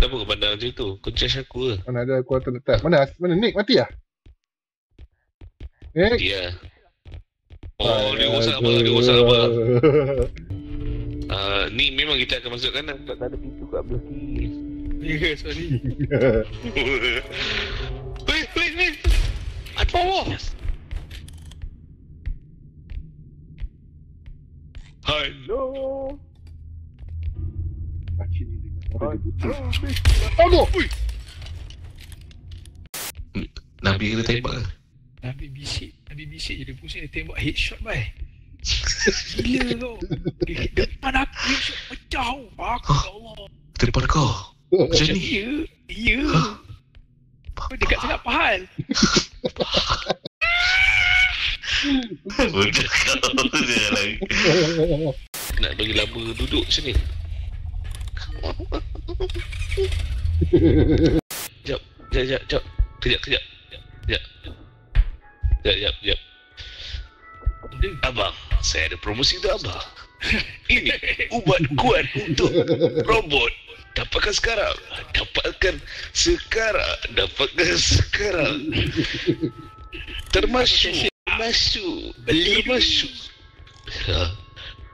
Kenapa kau pandang macam tu? Kau judge aku ke? Mana ada aku letak. Mana Nick mati lah? Nick? Dia. Oh, dia rosak apa? Ni memang kita akan masuk kanan. Tak ada pintu kat belah kiri. Ya, sorry. Wait. Ada bawah. Hello. Pakcik ni dengan orang dia butuh. Nabi kena tembak ke? Nabi bisik je dia pusing dia tembak headshot bai. Gila kau. Depan aku headshot pecah. Aku Allah. Depan kau? Macam ni? Ya. Kau dekat sangat pahal. Bodoh kau dia lagi. Nak bagi lama duduk macam ni. Sekejap. Kejap. Abang, saya ada promosi untuk abang. Ini ubat kuat untuk robot. Dapatkan sekarang. Termasuk.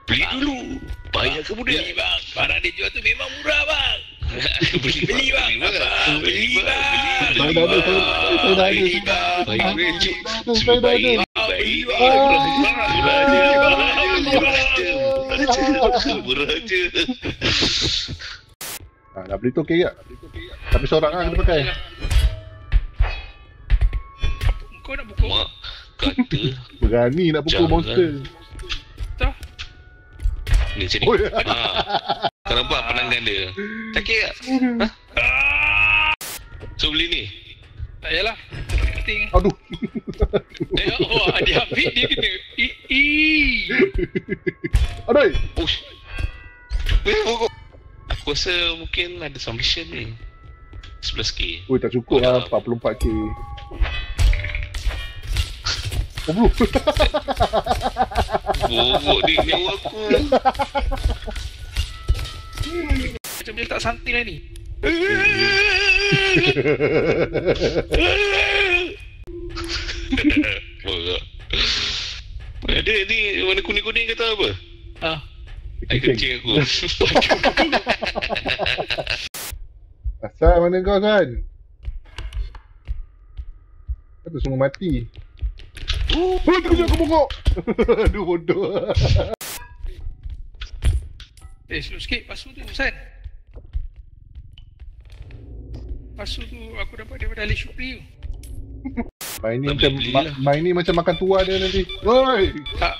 Beli dulu. Bayar kemudian. Beli bang. Barang dia jual tu memang murah bang. Beli bang. Nak beli tu okey tak? Tapi seorang lah kena pakai. Kau nak pukul? Mak kata Berani nak pukul jangan. monster. Tak. Ni sini. Kau nampak penangan dia? Sakit tak? So beli ni? Tak yalah. Penting. Aduh. Dia ambil dia kena. Aduh. Ush. Aku rasa mungkin ada some mission ni. 11k. Oi, tak cukup lah 44k. Oh, belum. Borok ni nyawa aku. Macam dia tak santai lah ni. Borok. Dia ni warna kuning-kuning kata apa? Air kencing aku. Asal mana kau San? Kata semua mati. Tunggu aku bongkok. Aduh bodoh. Slow sikit pasu tu San. Pasu tu aku dapat daripada Ali Syukri tu. Main ni macam makan tua dia nanti. Woi. Tak.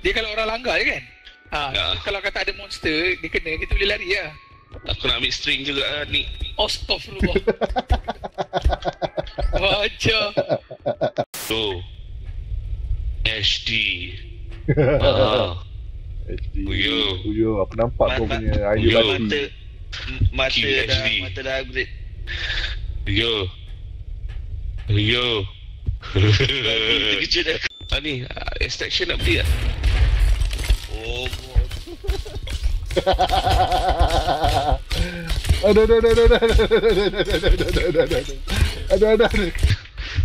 Dia kalau orang langgar je kan? Kalau kata ada monster, dia kena, kita boleh lari lah. Aku nak ambil string juga ni. Astaghfirullah. Wajah. Tu HD. Uyo, aku nampak kau punya idea mati. Mata dah upgrade. Yo. Terkejut dah. Ni, extraction nak beli tak? Oh. Ada.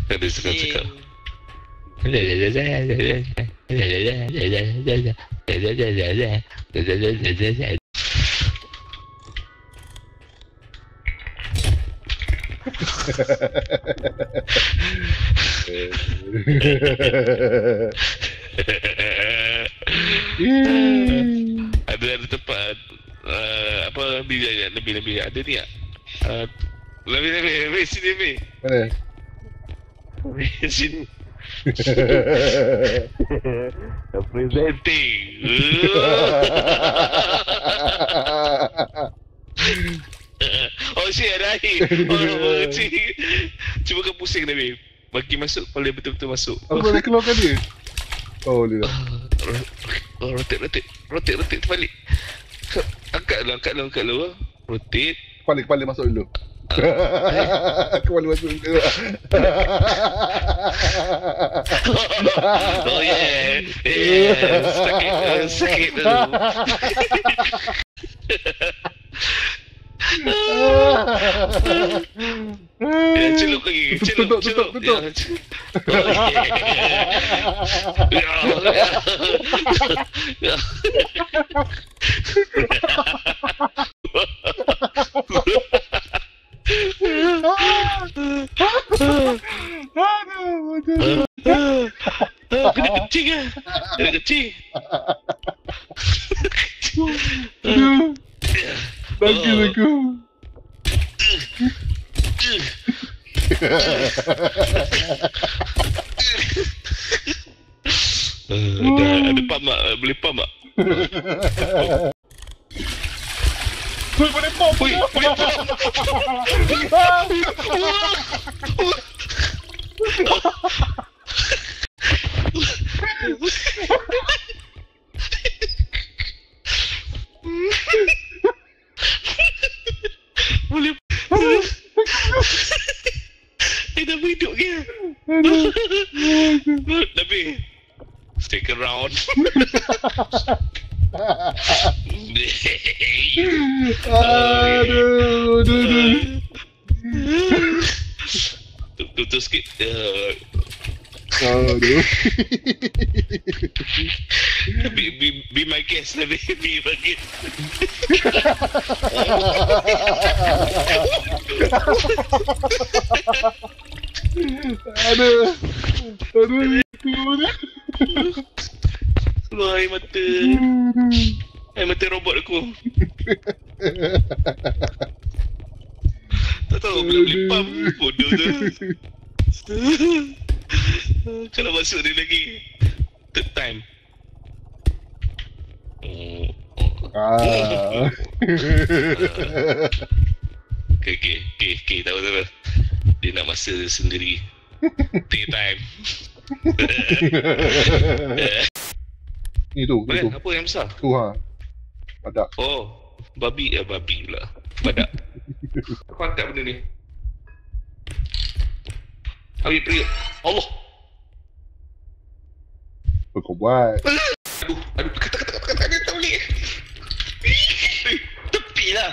Ada cakap. Ada tempat apa lebih ada ni tak? Lebih sini lebih. Mana? Sini. Presenting. Oh si ada air. Cuba kau pusing Nabi. Bagi masuk boleh betul-betul masuk. Aku boleh keluarkan dia. Oh boleh dah. Rotate terbalik. Angkat lu. Rotate. Kepala masuk dulu. Kepala masuk dulu. Oh yeah. Sakit dulu. Ya, celup lagi. Celup. Tutup. Ya, ya. Kena kecing ah. Kena kecing. Lagi aku. Ada pam tak? Boleh pam tak? Boleh pom. Boleh pam. Boleh. Dah hidup ke? Tapi stick around. Aduh. Tutup sikit. Aduh. Be my guest. Be my guest. Aduh. Keluar air mata. Air mata robot aku. Tak tahu boleh pam. Bodoh tu. Kalau masuk dia lagi. Third time. Okay, tahu. Dia nak masa sendiri. Take time. Ni tu. Apa yang besar? Tu ha. Badak. Oh, babi pula. Badak. Aku angkat benda ni. Ambil periuk. Allah. Apa kau buat? Aduh, tekan tak boleh. Tepi lah.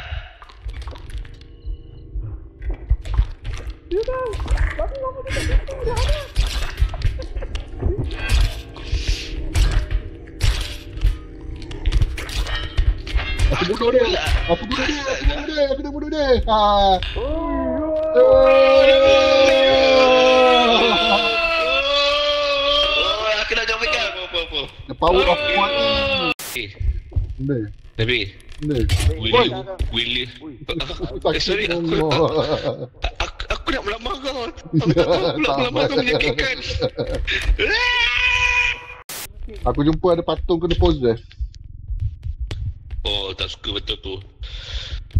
Aku bunuh dia. Aku dah bunuh dia. Ha. Aku nak jangan pegang. Apa. The power of one. Benda. Nabi. Will you? Sorry, aku nak melamar kau. Aku nak melamar kau menyakitkan. Aku jumpa ada patung kena possess. Oh, tak suka betul tu.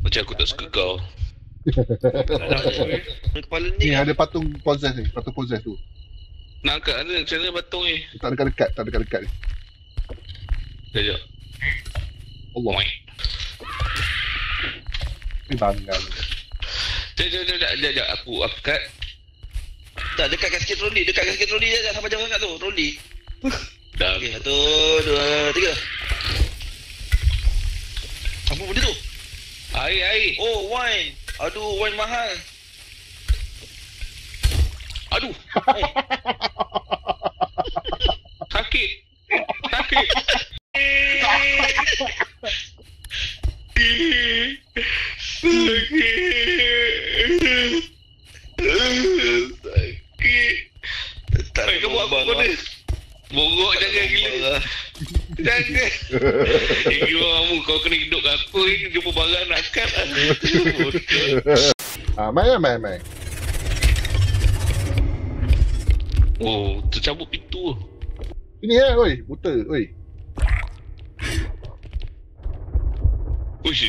Macam aku tak suka kau. Kepala Ni ada patung possess ni, patung possess tu. Nak angkat ada, macam mana batung ni? Tak dekat-dekat ni. Sekejap. Allah. Ni bangang. Sekejap, aku cut. Tak, dekatkan sikit troli, je, sampai jauh sangat tu, troli. Dah. Okay, 1, 2, 3. Apa benda tu? Air. Oh, wine. Aduh, wine mahal. Aduh. Sakit. Tak ada kamu aku pada. Borok jangan gila. Jangan. Kamu kau kena hidup kat aku ni. Jumpa barang nak kat. Main. Oh, tercabut pintu. Sini oi, buta, oi. Uish,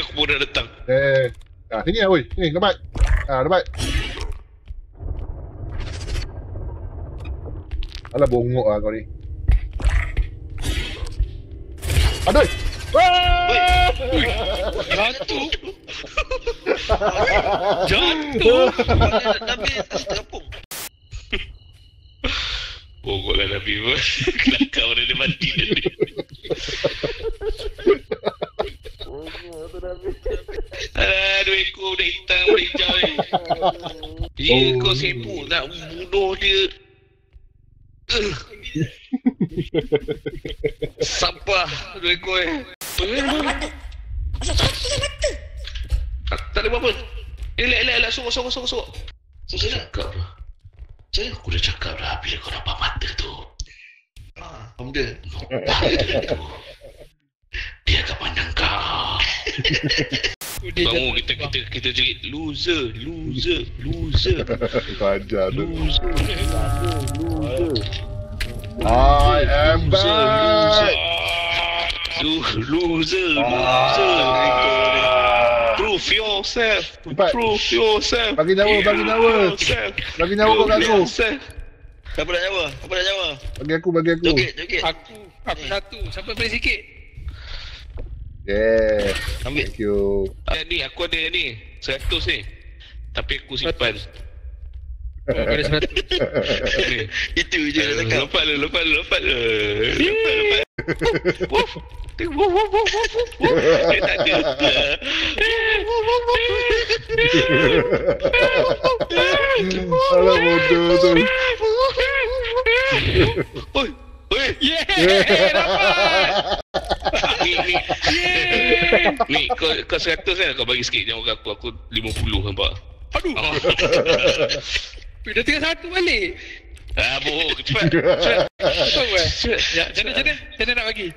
aku baru nak datang. Sini oi. Ni, lembat. Lembat. Alah bongok kau ni. Aduh. Jatuh. Nabi terapung. Bogoklah Nabi pun. Kelakar orang dia mati tadi. Alah, 2 ekor budak hitam, budak hijau ni. Ya, kau sibuk nak bunuh dia. Sampah 2 ekor ni. Tak ada apa-apa. Elak, sorok. Saya cakap lah. Aku dah cakap dah bila kau nampak mata tu. Apa dia? Mata tu. Dia akan pandang kau. Bangun kita jerit loser. Kau ajar tu. Loser. I am back. Loser. Prove yourself. Cepat. Prove yourself. Bagi nyawa. Bagi nyawa kau kat aku. Siapa nak nyawa? Bagi aku. Joget. Aku satu. Siapa beri sikit? Yeah. Ambil. Thank you. Ni aku ada ni 100 ni. Tapi aku simpan. Oh, kau ada 100. Ni. Itu je nak cakap. Lepas lu. Woof. Dia tak ada. Alah bodoh tu. Oi. Yeah! Dapat! Ni kau 100 kan kau bagi sikit nyawa kat aku 50 nampak. Aduh! Dah tinggal 1 balik. Bohong cepat. Macam mana nak bagi?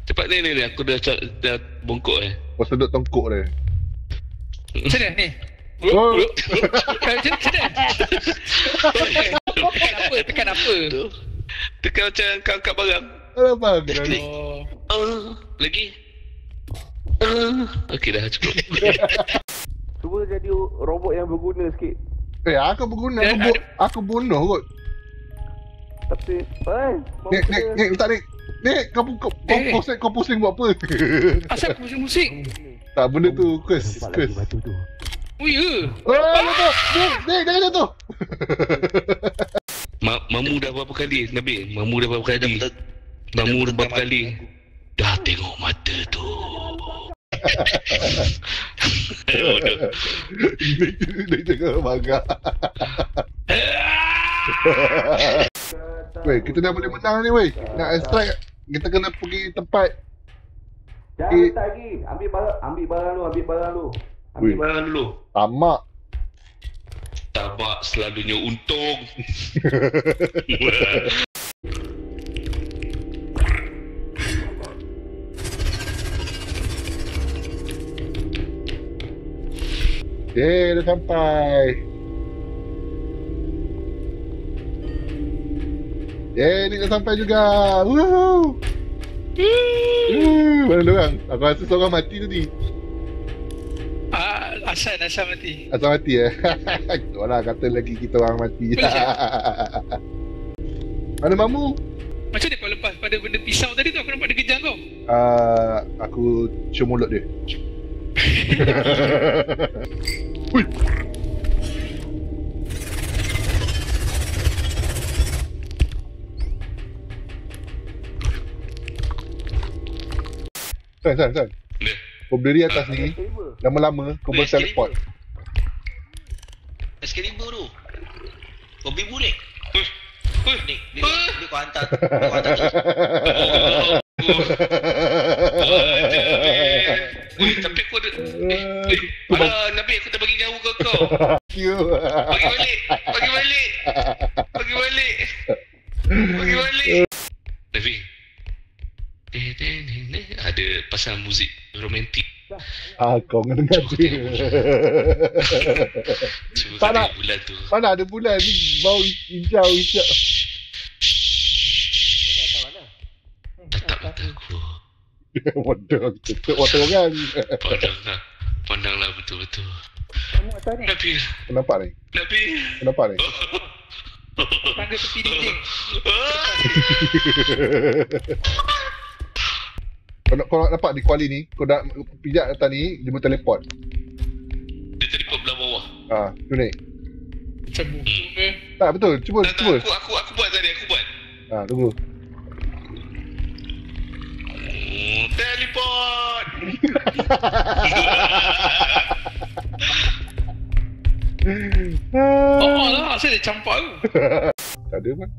Cepat ni aku dah bongkok Kau sedut tongkok dia. Macam mana ni? Oh. Tekan apa? Tekan macam kau angkat barang. Alah bang. Lagi. Okey dah cukup. Cuba jadi robot yang berguna sikit. Aku berguna. Aku bunuh kot. Tapi Nek, tak Nek. Nek, kau pusing buat apa? Asal aku pusing-pusing? Tak, benda tu curse. batu tu. Oh ya? Nek, jangan jatuh. Mamu dah berapa kali Nabil? Mamu dah berapa kali? Dah tengok mata tu. Nek jangan bangga. Weh, kita dah boleh menang ni weh. Nak strike, kita kena pergi tempat. Jangan tak lagi. Ambil barang lu. Ambil barang dulu. Tamak selalunya untung. Dah sampai. Ni dah sampai juga. Woohoo. Mana dorang? Aku rasa seorang mati tadi. Asal mati. Asal mati Itulah kata lagi kita orang mati. Mana Mamu? Macam mana kau lepas pada benda pisau tadi tu? Aku nampak dia kejar kau. Aku cium mulut dia. Hui. San. Kau berdiri atas ni, lama-lama kau boleh teleport. Excalibur tu. Kau beli bulik. Ni, dia kau hantar. Tapi aku ada. Alah, Nabi aku tak bagi nyawa kau. Bagi balik. Nabi. Ada pasal muzik romantik. Kau kena dengar dia. Cuba Tak kata nak. bulan tu. Mana ada bulan ni, bau hijau. Tatap mata aku. Bodoh, tutup mata orang. Pandanglah betul-betul. Nabi. Kau nampak ni? Tangga tepi dinding. Kau nampak di kuali ni, kau dah pijak atas ni, dia boleh teleport. Dia teleport belah bawah. Tu naik. Macam buku ke? Tak, betul. Cuba. Aku buat tadi, Tunggu. Teleport. Oh lah, saya dah campak tu. Tak ada kan?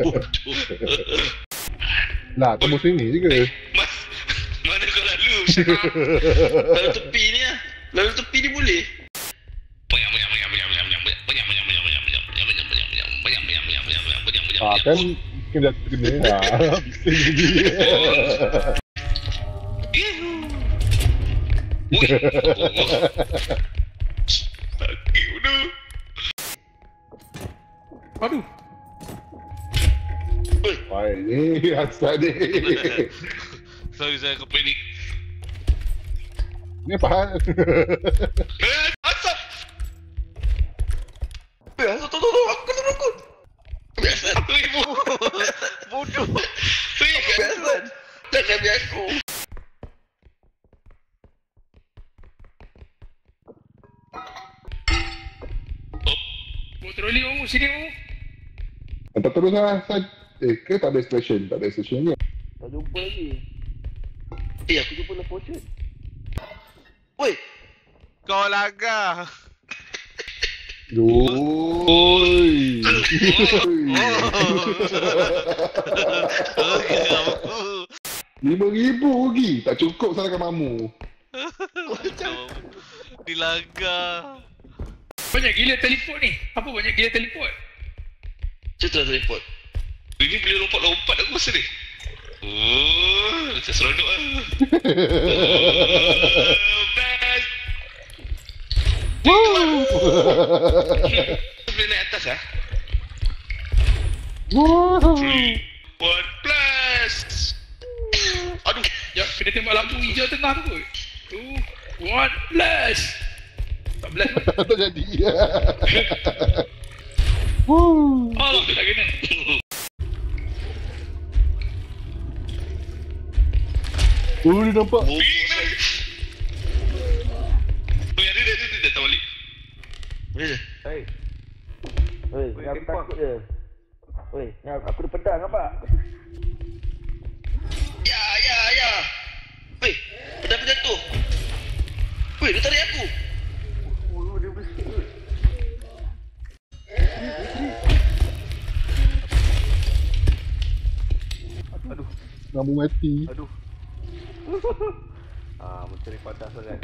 Bodoh. Lah, tembus sini je ke? Mas, mana kau lalu? Syah? Lalu tepi ni lah. Lalu tepi ni boleh. Kan kena kena lah. Ui. Sakit bodoh. Aduh. Baik ni, asal ni. Sorry saya kepanik. Ni apa hal? Asap! Asap, tolong, aku kena rokok. Biasa. Bodoh. Biasa. Jangan biar aku. Bawa troli mamu, sini mamu. Hantar terus lah, San. Ke tak ada station? Tak ada station ni. Tak jumpa lagi. Aku jumpa lah potion. Oi. Kau lagah. Oi. RM5,000 lagi. Tak cukup salahkan mamu. Dilagah. Banyak gila teleport ni. Apa banyak gila teleport? Cerita teleport. Ini boleh lompat-lompat aku masa ni. Oh, macam seronok lah. Best. Boleh naik atas lah. 3, 1, blast. Aduh. Ya, kena tembak lampu hijau tengah tu kot. 2, 1, blast. Tak blast pun. Tak jadi. Alah, dia tak kena. Oh, dia nampak. Oh, dia tak balik. Boleh je. Hei. Hei, ni aku takut je. Hei, ni aku ada pedang nampak? Ya. Weh, pedang jatuh. Weh, dia tarik aku. Oh, dia bersih kot. Aduh. Namu mati. Aduh. Mencari padas sangat.